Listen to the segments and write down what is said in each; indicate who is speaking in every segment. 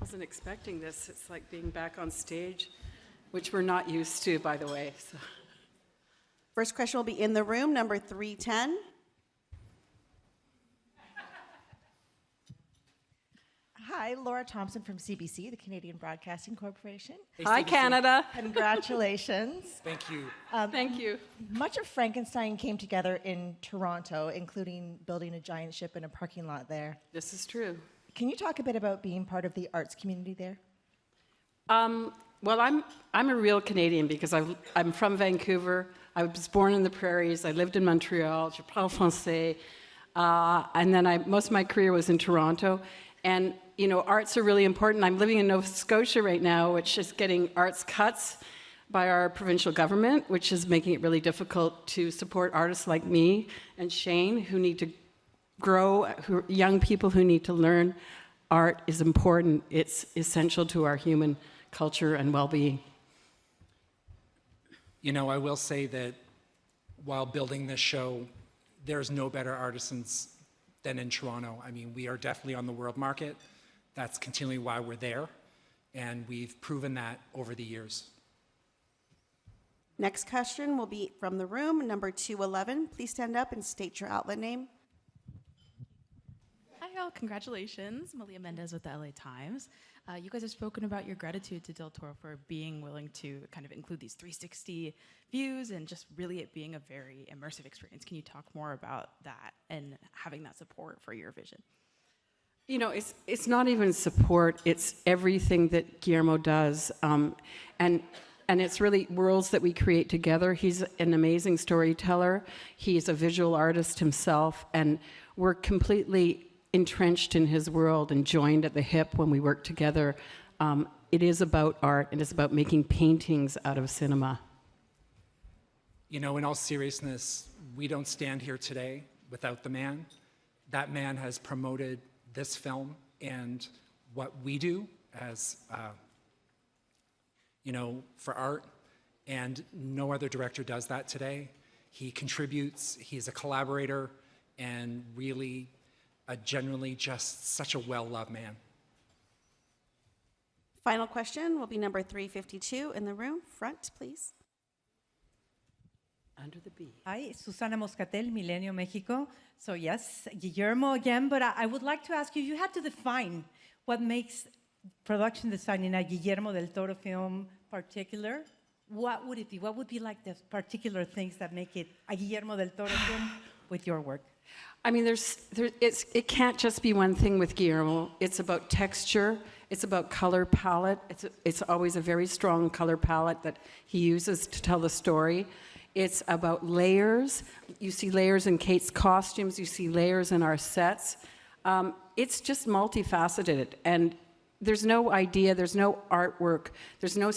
Speaker 1: Wasn't expecting this. It's like being back on stage, which we're not used to, by the way. So.
Speaker 2: First question will be in the room, number 310.
Speaker 3: Hi, Laura Thompson from CBC, the Canadian Broadcasting Corporation.
Speaker 1: Hi, Canada.
Speaker 3: Congratulations.
Speaker 4: Thank you.
Speaker 1: Thank you.
Speaker 3: Much of Frankenstein came together in Toronto, including building a giant ship in a parking lot there.
Speaker 1: This is true.
Speaker 3: Can you talk a bit about being part of the arts community there?
Speaker 1: Well, I'm a real Canadian because I'm from Vancouver. I was born in the prairies. I lived in Montreal. Je parle français. And then most of my career was in Toronto. And, you know, arts are really important. I'm living in Nova Scotia right now, which is getting arts cuts by our provincial government, which is making it really difficult to support artists like me and Shane, who need to grow, young people who need to learn. Art is important. It's essential to our human culture and well-being.
Speaker 4: You know, I will say that while building this show, there's no better artisans than in Toronto. I mean, we are definitely on the world market. That's continually why we're there, and we've proven that over the years.
Speaker 2: Next question will be from the room, number 211. Please stand up and state your outlet name.
Speaker 5: Hi, all. Congratulations. Malia Mendez with the LA Times. You guys have spoken about your gratitude to Del Toro for being willing to kind of include these 360 views and just really it being a very immersive experience. Can you talk more about that and having that support for your vision?
Speaker 1: You know, it's not even support, it's everything that Guillermo does. And it's really worlds that we create together. He's an amazing storyteller. He's a visual artist himself, and we're completely entrenched in his world and joined at the hip when we work together. It is about art, and it's about making paintings out of cinema.
Speaker 4: You know, in all seriousness, we don't stand here today without the man. That man has promoted this film and what we do as, you know, for art, and no other director does that today. He contributes, he's a collaborator, and really genuinely just such a well-loved man.
Speaker 2: Final question will be number 352 in the room. Front, please.
Speaker 1: Under the bee.
Speaker 6: Hi, Susana Moscatel, Milenio, Mexico. So yes, Guillermo again, but I would like to ask you, you had to define what makes production design in a Guillermo del Toro film particular. What would it be? What would be like the particular things that make it a Guillermo del Toro film with your work?
Speaker 1: I mean, it can't just be one thing with Guillermo. It's about texture. It's about color palette. It's always a very strong color palette that he uses to tell the story. It's about layers. You see layers in Kate's costumes. You see layers in our sets. It's just multifaceted. And there's no idea, there's no artwork, there's no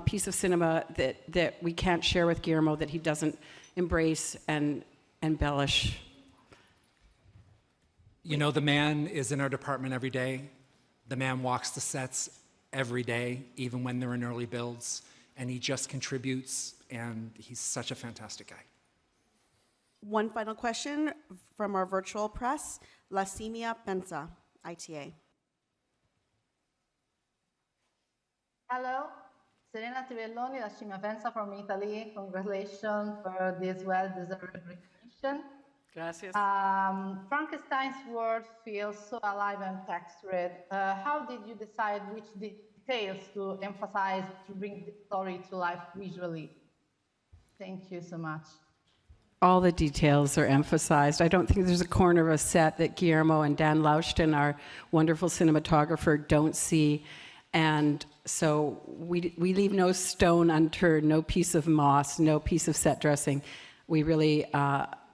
Speaker 1: piece of cinema that we can't share with Guillermo that he doesn't embrace and embellish.
Speaker 4: You know, the man is in our department every day. The man walks the sets every day, even when they're in early builds, and he just contributes, and he's such a fantastic guy.
Speaker 2: One final question from our virtual press. Lassimia Pensa, ITA.
Speaker 7: Hello, Serena Tivelloni, Lascimia Pensa from Italy. Congratulations for this well-deserved recognition.
Speaker 1: Gracias.
Speaker 7: Frankenstein's world feels so alive and textured. How did you decide which details to emphasize to bring the story to life visually? Thank you so much.
Speaker 1: All the details are emphasized. I don't think there's a corner of a set that Guillermo and Dan Lauschton, our wonderful cinematographer, don't see. And so we leave no stone unturned, no piece of moss, no piece of set dressing. We really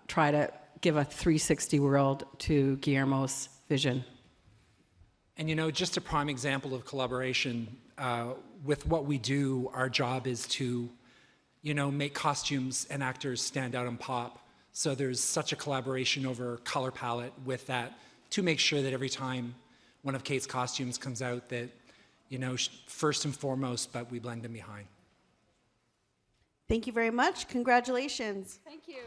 Speaker 1: try to give a 360 world to Guillermo's vision.
Speaker 4: And you know, just a prime example of collaboration, with what we do, our job is to, you know, make costumes and actors stand out and pop. So there's such a collaboration over color palette with that to make sure that every time one of Kate's costumes comes out that, you know, first and foremost, but we blend them behind.
Speaker 2: Thank you very much. Congratulations.
Speaker 1: Thank you.